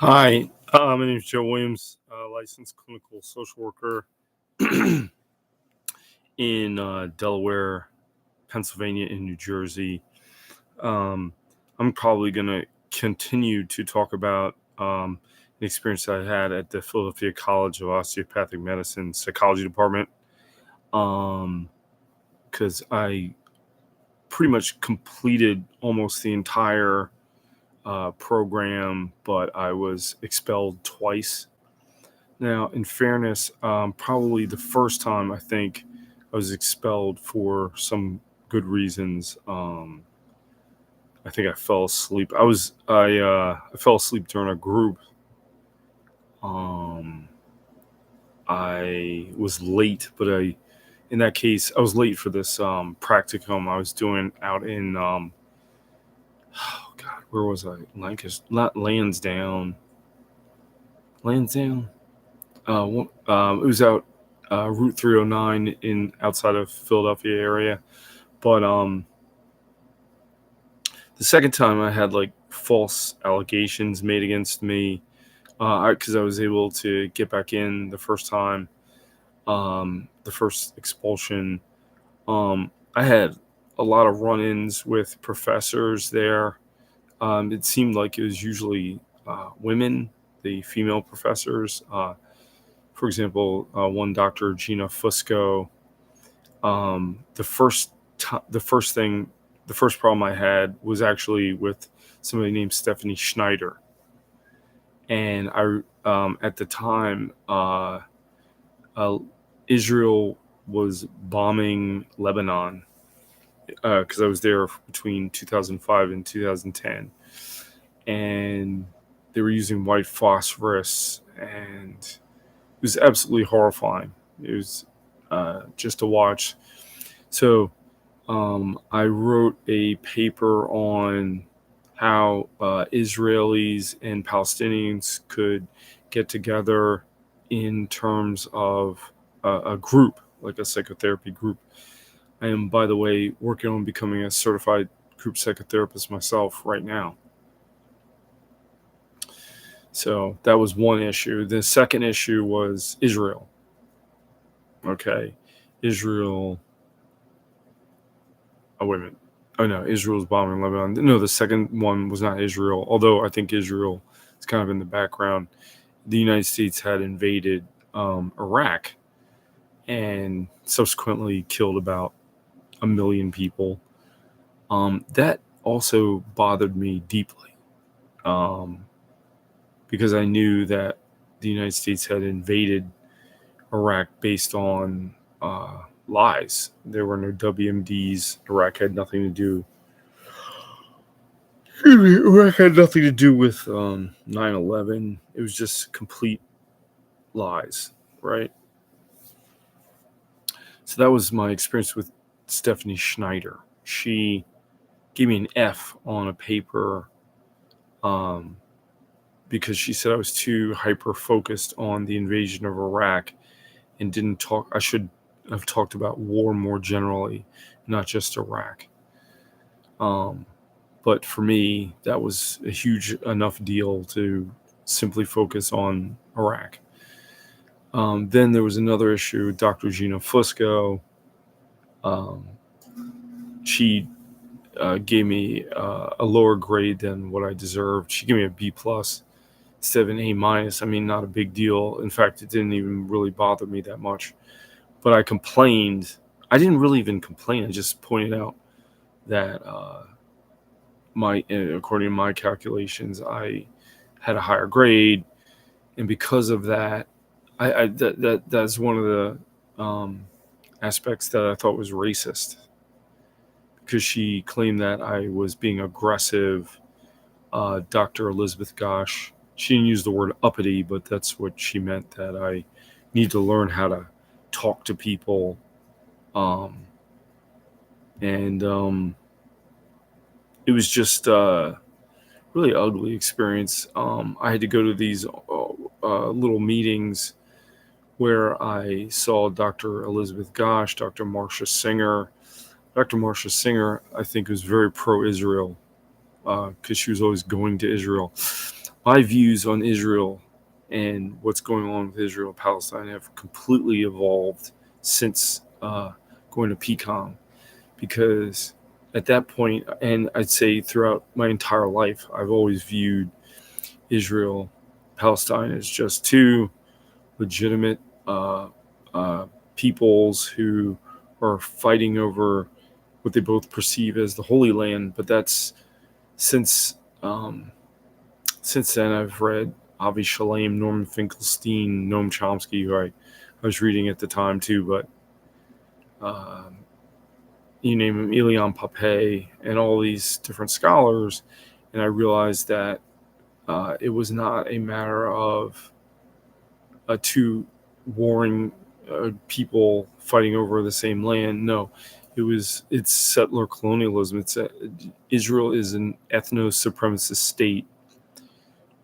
Hi, my name is Joe Williams, licensed clinical social worker in Delaware, Pennsylvania, and New Jersey. Um, I'm probably going to continue to talk about an experience that I had at the Philadelphia College of Osteopathic Medicine Psychology Department, because I pretty much completed almost the entire program, but I was expelled twice. Now, in fairness, probably the first time I think I was expelled for some good reasons. I think I fell asleep. I fell asleep during a group. I was late, but in that case, I was late for this practicum I was doing out in oh God, where was I? Lancaster, not Lansdowne. Lansdowne. It was out Route 309 in outside of Philadelphia area. But the second time I had like false allegations made against me because I was able to get back in the first time, the first expulsion. I had a lot of run-ins with professors there. It seemed like it was usually women, the female professors. For example, one Dr. Gina Fusco. The first problem I had was actually with somebody named Stephanie Schneider, and at the time Israel was bombing Lebanon because I was there between 2005 and 2010, and they were using white phosphorus, and it was absolutely horrifying. It was just to watch. So I wrote a paper on how Israelis and Palestinians could get together in terms of a group, like a psychotherapy group. I am, by the way, working on becoming a certified group psychotherapist myself right now. So that was one issue. The second issue was Israel. Okay. Israel. Oh, wait a minute. Oh, no. Israel's bombing Lebanon. No, the second one was not Israel, although I think Israel is kind of in the background. The United States had invaded Iraq and subsequently killed about 1 million people. That also bothered me deeply because I knew that the United States had invaded Iraq based on lies. There were no WMDs. Iraq had nothing to do. Iraq had nothing to do with 9/11. It was just complete lies, right? So that was my experience with Stephanie Schneider. She gave me an F on a paper because she said I was too hyper-focused on the invasion of Iraq and didn't talk. I should have talked about war more generally, not just Iraq. But for me, that was a huge enough deal to simply focus on Iraq. Then there was another issue with Dr. Gina Fusco. She gave me a lower grade than what I deserved. She gave me a B plus instead of an A minus. I mean, not a big deal. In fact, it didn't even really bother me that much. But I complained. I didn't really even complain. I just pointed out that according to my calculations, I had a higher grade, and because of that, that's one of the aspects that I thought was racist, because she claimed that I was being aggressive. Dr. Elizabeth Gosh, she didn't use the word uppity, but that's what she meant, that I need to learn how to talk to people. It was just a really ugly experience. I had to go to these little meetings where I saw Dr. Elizabeth Gosh, Dr. Marcia Singer. Dr. Marcia Singer, I think, was very pro-Israel because she was always going to Israel. my views on Israel and what's going on with Israel Palestine have completely evolved since going to PCOM, because at that point, and I'd say throughout my entire life, I've always viewed Israel Palestine as just two legitimate uh, peoples who are fighting over what they both perceive as the Holy Land. But that's since um, since then I've read Avi Shalem, Norman Finkelstein, Noam Chomsky, who I was reading at the time too, but you name him, Elian Pape, and all these different scholars, and I realized that it was not a matter of two warring people fighting over the same land. No, it's settler colonialism. Israel is an ethno-supremacist state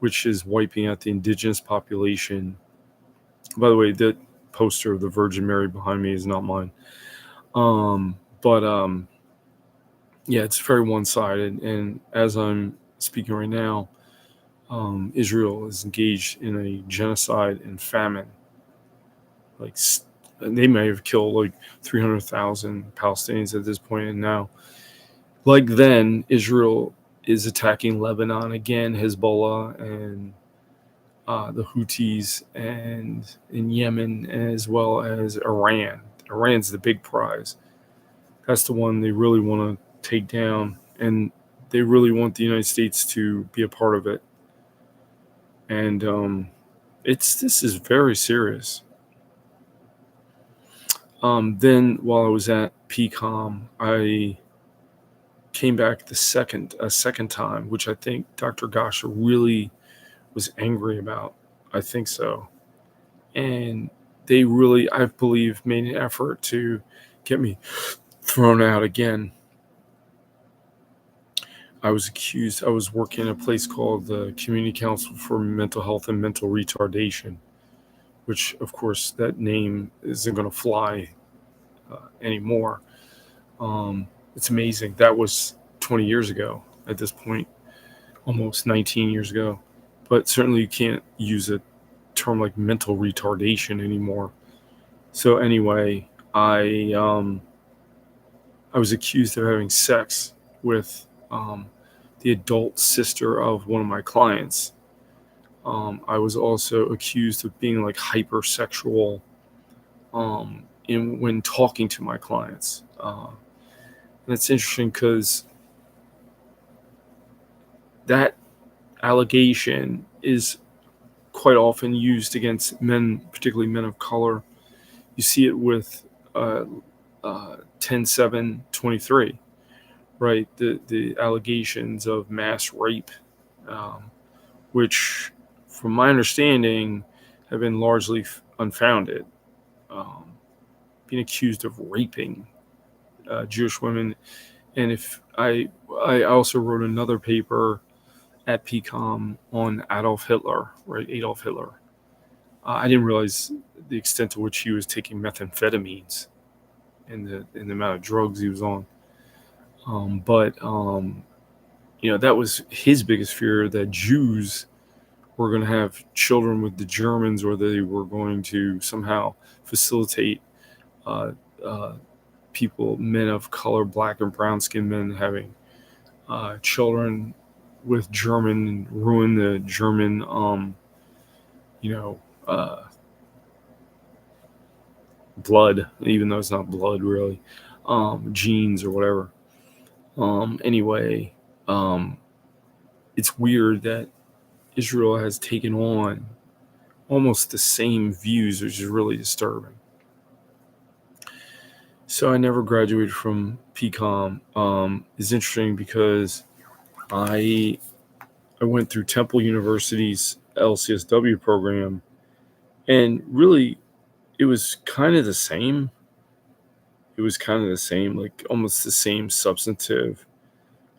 which is wiping out the indigenous population. By the way, that poster of the Virgin Mary behind me is not mine. But yeah, it's very one-sided. And as I'm speaking right now, Israel is engaged in a genocide and famine. Like they may have killed like 300,000 Palestinians at this point, and now, like then, Israel is attacking Lebanon again, Hezbollah and the Houthis, and in Yemen, as well as Iran. Iran's the big prize. That's the one they really want to take down, and they really want the United States to be a part of it. And this is very serious. Then while I was at PCOM, I came back a second time, which I think Dr. Gasha really was angry about. I think so. And they really, I believe, made an effort to get me thrown out again. I was working in a place called the Community Council for Mental Health and Mental Retardation, which, of course, that name isn't going to fly anymore. It's amazing. That was 20 years ago at this point, almost 19 years ago. But certainly you can't use a term like mental retardation anymore. So anyway, I was accused of having sex with the adult sister of one of my clients. I was also accused of being like hypersexual when talking to my clients. And it's interesting because that allegation is quite often used against men, particularly men of color. You see it with 10-7-23, right? The allegations of mass rape, which, from my understanding, have been largely unfounded. Being accused of raping Jewish women, and if I also wrote another paper at PCOM on Adolf Hitler, right? Adolf Hitler. I didn't realize the extent to which he was taking methamphetamines and the amount of drugs he was on. But that was his biggest fear, that Jews were going to have children with the Germans, or they were going to somehow facilitate people, men of color, black and brown skinned men, having children with German, and ruin the German, blood, even though it's not blood really, genes or whatever. Anyway, it's weird that Israel has taken on almost the same views, which is really disturbing. So I never graduated from PCOM. It's interesting because I went through Temple University's LCSW program, and really it was kind of the same. Like almost the same substantive,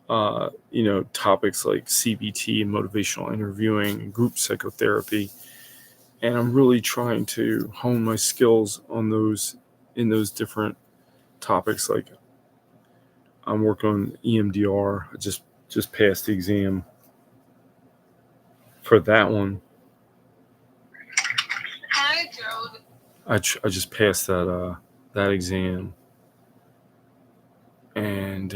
topics like CBT and motivational interviewing and group psychotherapy. And I'm really trying to hone my skills on those different topics. Like I'm working on EMDR. I just passed the exam. for that one, Hi, Gerald. I just passed that exam, and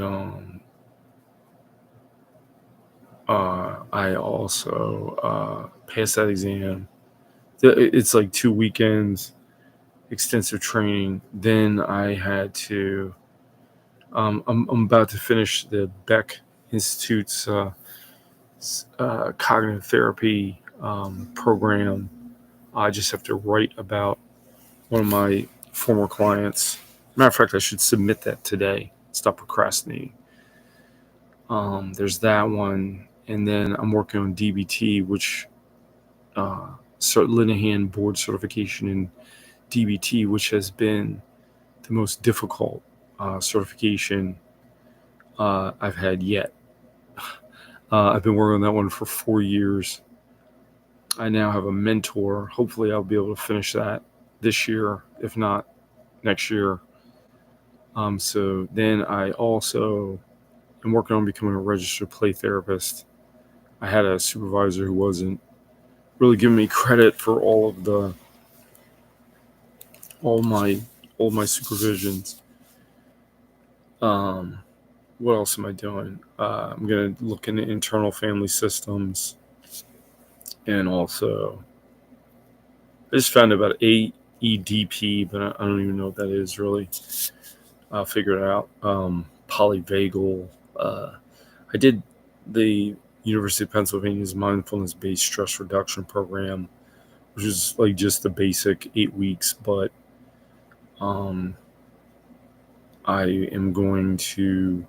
I also passed that exam. It's like 2 weekends, extensive training. Then I had to. I'm about to finish the Beck Institute's cognitive therapy program. I just have to write about one of my former clients. Matter of fact, I should submit that today. Stop procrastinating. There's that one, and then I'm working on DBT, which Linehan board certification in DBT, which has been the most difficult certification I've had yet. I've been working on that one for 4 years. I now have a mentor. Hopefully, I'll be able to finish that this year, if not next year. So then I also am working on becoming a registered play therapist. I had a supervisor who wasn't really giving me credit for all my supervisions. Um, what else am I doing? I'm gonna look into internal family systems, and also I just found out about AEDP, but I don't even know what that is really. I'll figure it out. Polyvagal. I did the University of Pennsylvania's mindfulness-based stress reduction program, which is like just the basic 8 weeks, but um, I am going to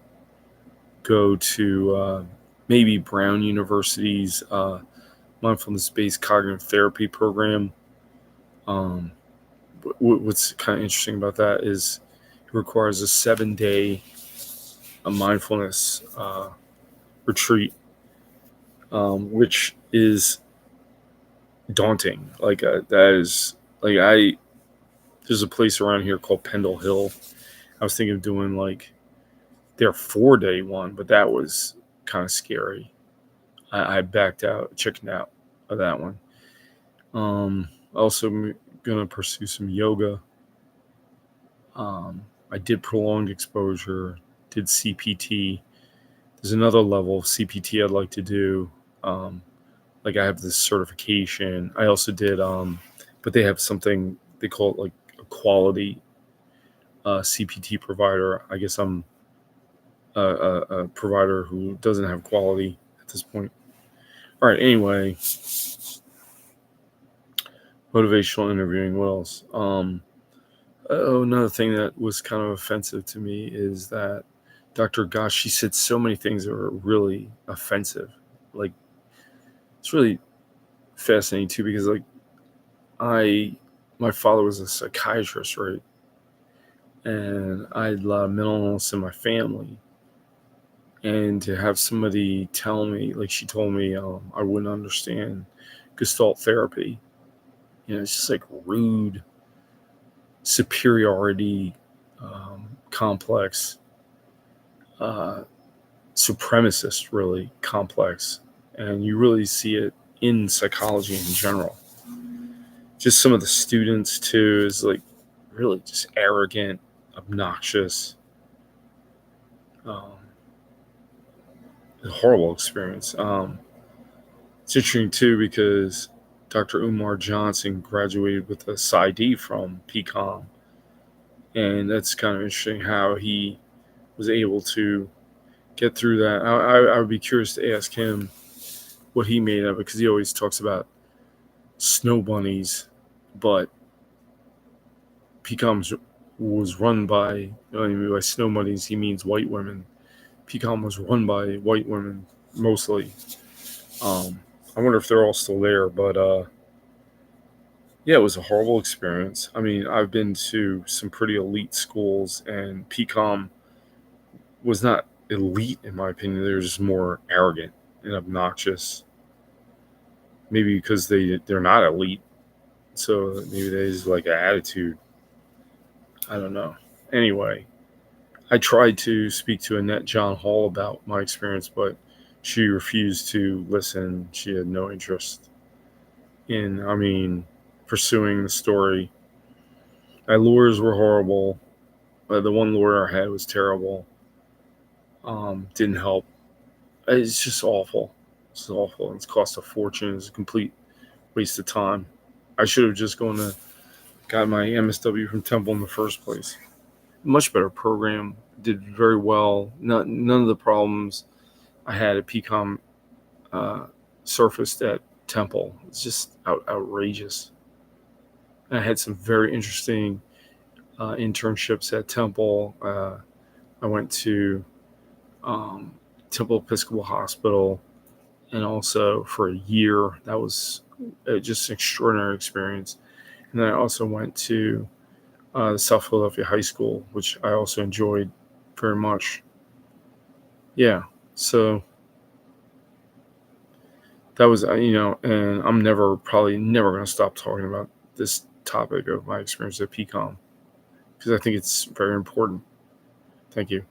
go to maybe Brown University's mindfulness-based cognitive therapy program. Um, what's kind of interesting about that is it requires a 7-day mindfulness retreat, which is daunting. Like that is like there's a place around here called Pendle Hill. I was thinking of doing like their 4-day one, but that was kind of scary. I backed out, chickened out of that one. Also gonna pursue some yoga. I did prolonged exposure, did CPT. There's another level of CPT I'd like to do. Like I have this certification. I also did, but they have something they call it like a quality CPT provider. I guess I'm a provider who doesn't have quality at this point. All right. Anyway, motivational interviewing. What else? Another thing that was kind of offensive to me is that Dr. Gosh, she said so many things that were really offensive. Like it's really fascinating too because like my father was a psychiatrist, right? And I had a lot of mental illness in my family. And to have somebody tell me, like she told me, I wouldn't understand Gestalt therapy. It's just like rude, superiority, complex, uh, supremacist, really complex. And you really see it in psychology in general. Just some of the students, too, is like really just arrogant, obnoxious. Um, a horrible experience. It's interesting too because Dr. Umar Johnson graduated with a PsyD from PCOM, and that's kind of interesting how he was able to get through that. I would be curious to ask him what he made of it because he always talks about snow bunnies, but PCOM was run by, by snow bunnies, he means white women. PCOM was run by white women mostly. I wonder if they're all still there, but yeah, it was a horrible experience. I mean, I've been to some pretty elite schools, and PCOM was not elite in my opinion. They were just more arrogant and obnoxious. Maybe because they're not elite, so maybe they just like an attitude. I don't know. Anyway, I tried to speak to Annette John Hall about my experience, but she refused to listen. She had no interest in, pursuing the story. My lawyers were horrible. The one lawyer I had was terrible. Didn't help. It's just awful. It's awful. It's cost a fortune. It's a complete waste of time. I should have just got my MSW from Temple in the first place. Much better program. Did very well. None of the problems I had at PCOM surfaced at Temple. It's just outrageous. And I had some very interesting internships at Temple. I went to Temple Episcopal Hospital, and also for a year. That was just an extraordinary experience. And then I also went to South Philadelphia High School, which I also enjoyed very much. Yeah, so that was, and I'm probably never going to stop talking about this topic of my experience at PCOM because I think it's very important. Thank you.